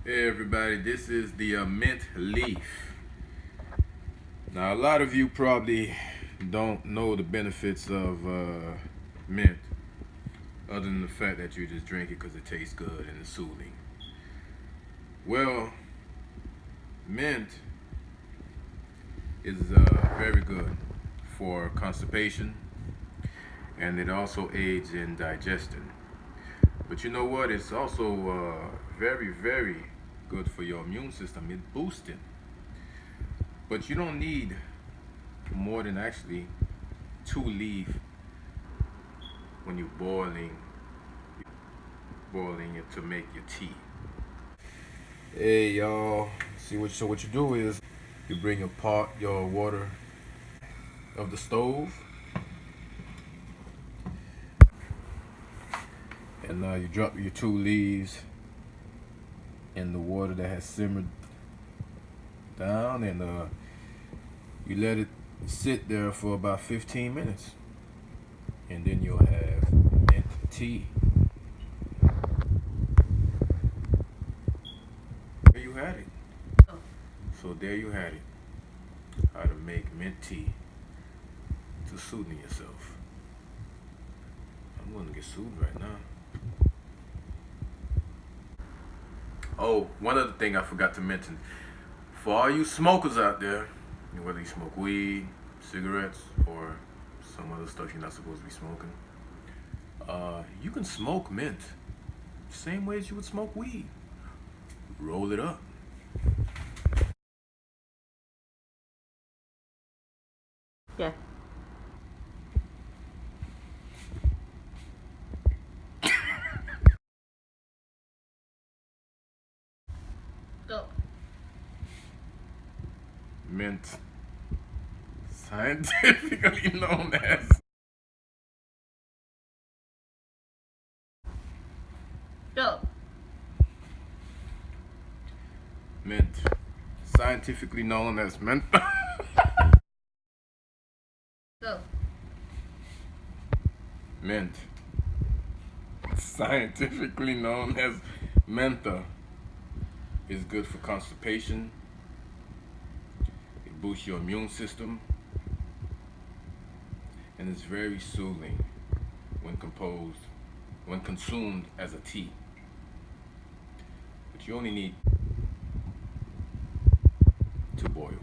Hey everybody, this is the mint leaf. Now a lot of you probably don't know the benefits of mint, other than the fact that you just drink it because it tastes good and it's soothing. Well, mint is very good for constipation, and it also aids in digestion. But you know what? It's also very good for your immune system. It boosts it. But you don't need more than actually 2 leaf when you're boiling it to make your tea. Hey y'all, so what you do is you bring your water of the stove, and you drop your 2 leaves in the water that has simmered down, and you let it sit there for about 15 minutes, and then you'll have mint tea. There you had it. So there you had it. How to make mint tea to soothe yourself. I'm gonna get soothed right now. Oh, one other thing I forgot to mention. For all you smokers out there, whether you smoke weed, cigarettes, or some other stuff you're not supposed to be smoking, you can smoke mint the same way as you would smoke weed. Roll it up. Yeah. Go. Mint, scientifically known as Go. mint, scientifically known as mentha. Go. Mint, scientifically known as mentha, is good for constipation. It boosts your immune system, and it's very soothing when consumed as a tea. But you only need to boil.